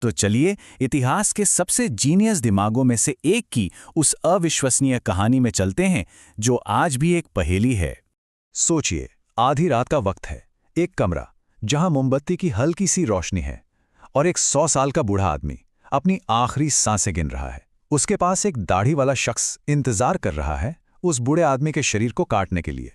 तो चलिए इतिहास के सबसे जीनियस दिमागों में से एक की उस अविश्वसनीय कहानी में चलते हैं जो आज भी एक पहेली है। सोचिए, आधी रात का वक्त है, एक कमरा जहां मोमबत्ती की हल्की सी रोशनी है और एक 100 साल का बूढ़ा आदमी अपनी आखिरी सांसें गिन रहा है। उसके पास एक दाढ़ी वाला शख्स इंतजार कर रहा है उस बूढ़े आदमी के शरीर को काटने के लिए।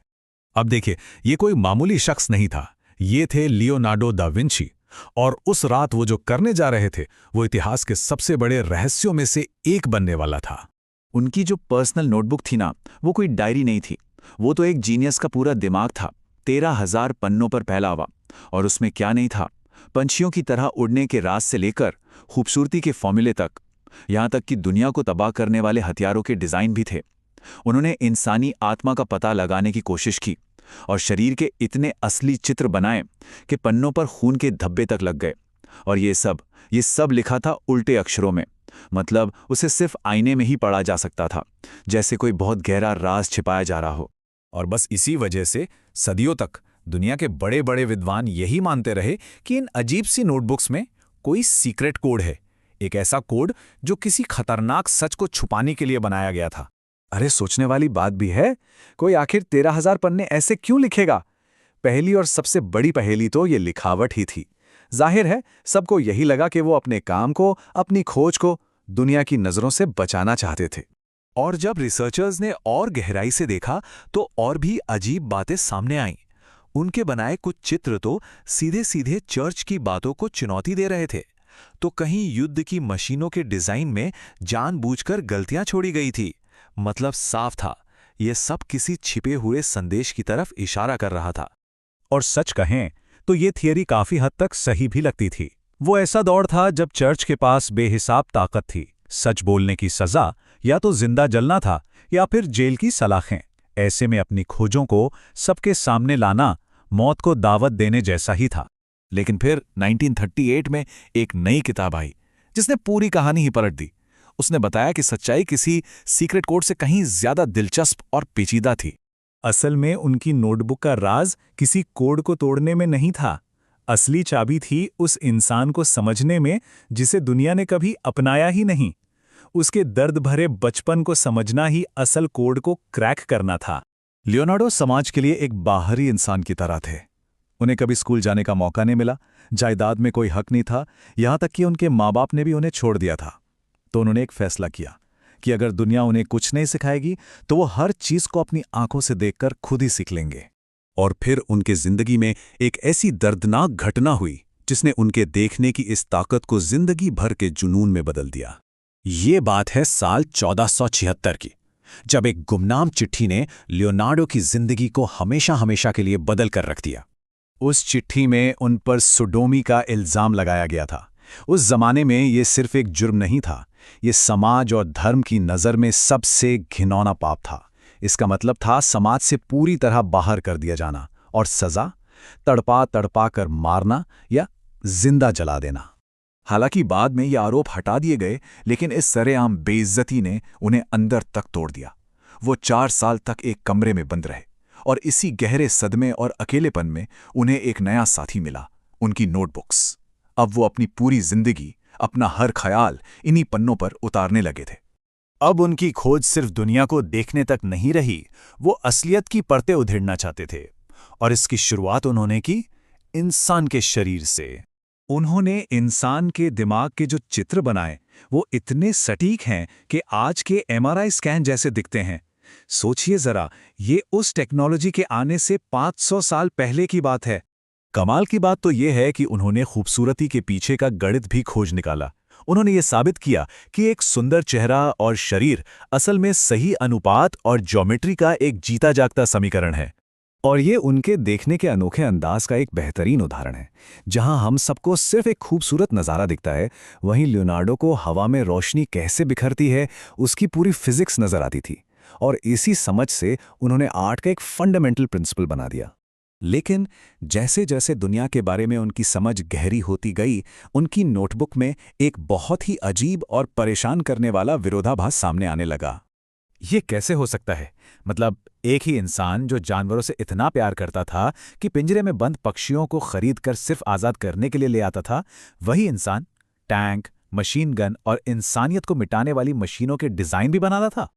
अब देखिए, ये कोई मामूली शख्स नहीं था, ये थे लियोनार्डो दा विंची। और उस रात वो जो करने जा रहे थे वो इतिहास के सबसे बड़े रहस्यों में से एक बनने वाला था। उनकी जो पर्सनल नोटबुक थी ना, वो कोई डायरी नहीं थी, वो तो एक जीनियस का पूरा दिमाग था। 13,000 पन्नों पर फैला हुआ। और उसमें क्या नहीं था, पंछियों की तरह उड़ने के राज से लेकर खूबसूरती के फॉर्मूले तक, यहाँ तक कि दुनिया को तबाह करने वाले हथियारों के डिज़ाइन भी थे। उन्होंने इंसानी आत्मा का पता लगाने की कोशिश की और शरीर के इतने असली चित्र बनाए कि पन्नों पर खून के धब्बे तक लग गए। और ये सब लिखा था उल्टे अक्षरों में। मतलब उसे सिर्फ आईने में ही पढ़ा जा सकता था, जैसे कोई बहुत गहरा राज छिपाया जा रहा हो। और बस इसी वजह से सदियों तक दुनिया के बड़े बड़े विद्वान यही मानते रहे कि इन अजीब सी नोटबुक्स में कोई सीक्रेट कोड है, एक ऐसा कोड जो किसी खतरनाक सच को छुपाने के लिए बनाया गया था। अरे, सोचने वाली बात भी है, कोई आखिर 13,000 पन्ने ऐसे क्यों लिखेगा? पहली और सबसे बड़ी पहेली तो ये लिखावट ही थी। जाहिर है सबको यही लगा कि वो अपने काम को, अपनी खोज को दुनिया की नजरों से बचाना चाहते थे। और जब रिसर्चर्स ने और गहराई से देखा तो और भी अजीब बातें सामने आईं। उनके बनाए कुछ चित्र तो सीधे सीधे चर्च की बातों को चुनौती दे रहे थे, तो कहीं युद्ध की मशीनों के डिजाइन में जानबूझकर गलतियां छोड़ी गई थी। मतलब साफ था, यह सब किसी छिपे हुए संदेश की तरफ इशारा कर रहा था। और सच कहें तो ये थियरी काफी हद तक सही भी लगती थी। वो ऐसा दौर था जब चर्च के पास बेहिसाब ताकत थी। सच बोलने की सजा या तो जिंदा जलना था या फिर जेल की सलाखें। ऐसे में अपनी खोजों को सबके सामने लाना मौत को दावत देने जैसा ही था। लेकिन फिर 1938 में एक नई किताब आई जिसने पूरी कहानी ही पलट दी। उसने बताया कि सच्चाई किसी सीक्रेट कोड से कहीं ज्यादा दिलचस्प और पेचीदा थी। असल में उनकी नोटबुक का राज किसी कोड को तोड़ने में नहीं था। असली चाबी थी उस इंसान को समझने में जिसे दुनिया ने कभी अपनाया ही नहीं। उसके दर्द भरे बचपन को समझना ही असल कोड को क्रैक करना था। लियोनार्डो समाज के लिए एक बाहरी इंसान की तरह थे। उन्हें कभी स्कूल जाने का मौका नहीं मिला, जायदाद में कोई हक नहीं था, यहां तक कि उनके माँ बाप ने भी उन्हें छोड़ दिया था। तो उन्होंने एक फैसला किया कि अगर दुनिया उन्हें कुछ नहीं सिखाएगी तो वो हर चीज को अपनी आंखों से देखकर खुद ही सीख लेंगे। और फिर उनके जिंदगी में एक ऐसी दर्दनाक घटना हुई जिसने उनके देखने की इस ताकत को जिंदगी भर के जुनून में बदल दिया। ये बात है साल 1476 की, जब एक गुमनाम चिट्ठी ने लियोनार्डो की जिंदगी को हमेशा हमेशा के लिए बदल कर रख दिया। उस चिट्ठी में उन पर सोडोमी का इल्जाम लगाया गया था। उस जमाने में ये सिर्फ एक जुर्म नहीं था, ये समाज और धर्म की नज़र में सबसे घिनौना पाप था। इसका मतलब था समाज से पूरी तरह बाहर कर दिया जाना, और सज़ा तड़पा तड़पा कर मारना या जिंदा जला देना। हालांकि बाद में ये आरोप हटा दिए गए, लेकिन इस सरेआम बेइज्जती ने उन्हें अंदर तक तोड़ दिया। वो 4 साल तक एक कमरे में बंद रहे, और इसी गहरे सदमे और अकेलेपन में उन्हें एक नया साथी मिला, उनकी नोटबुक्स। अब वो अपनी पूरी जिंदगी, अपना हर ख्याल इन्हीं पन्नों पर उतारने लगे थे। अब उनकी खोज सिर्फ दुनिया को देखने तक नहीं रही, वो असलियत की परतें उधेड़ना चाहते थे। और इसकी शुरुआत उन्होंने की इंसान के शरीर से। उन्होंने इंसान के दिमाग के जो चित्र बनाए वो इतने सटीक हैं कि आज के MRI स्कैन जैसे दिखते हैं। सोचिए जरा, ये उस टेक्नोलॉजी के आने से 500 साल पहले की बात है। कमाल की बात तो यह है कि उन्होंने खूबसूरती के पीछे का गणित भी खोज निकाला। उन्होंने ये साबित किया कि एक सुंदर चेहरा और शरीर असल में सही अनुपात और ज्योमेट्री का एक जीता जागता समीकरण है। और ये उनके देखने के अनोखे अंदाज का एक बेहतरीन उदाहरण है। जहां हम सबको सिर्फ एक खूबसूरत नज़ारा दिखता है, वहीं लियोनार्डो को हवा में रोशनी कैसे बिखरती है उसकी पूरी फिजिक्स नजर आती थी। और इसी समझ से उन्होंने आर्ट का एक फंडामेंटल प्रिंसिपल बना दिया। लेकिन जैसे जैसे दुनिया के बारे में उनकी समझ गहरी होती गई, उनकी नोटबुक में एक बहुत ही अजीब और परेशान करने वाला विरोधाभास सामने आने लगा। ये कैसे हो सकता है? मतलब एक ही इंसान जो जानवरों से इतना प्यार करता था कि पिंजरे में बंद पक्षियों को खरीद कर सिर्फ आज़ाद करने के लिए ले आता था, वही इंसान टैंक, मशीन गन और इंसानियत को मिटाने वाली मशीनों के डिजाइन भी बनाता था।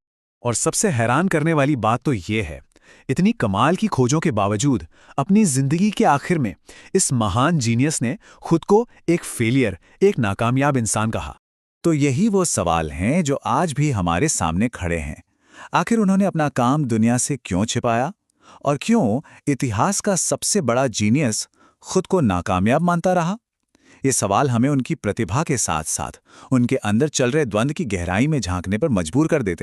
और सबसे हैरान करने वाली बात तो ये है, इतनी कमाल की खोजों के बावजूद अपनी जिंदगी के आखिर में इस महान जीनियस ने खुद को एक फेलियर, एक नाकामयाब इंसान कहा। तो यही वो सवाल हैं जो आज भी हमारे सामने खड़े हैं। आखिर उन्होंने अपना काम दुनिया से क्यों छिपाया? और क्यों इतिहास का सबसे बड़ा जीनियस खुद को नाकामयाब मानता रहा? ये सवाल हमें उनकी प्रतिभा के साथ साथ उनके अंदर चल रहे द्वंद्व की गहराई में झांकने पर मजबूर कर देते हैं।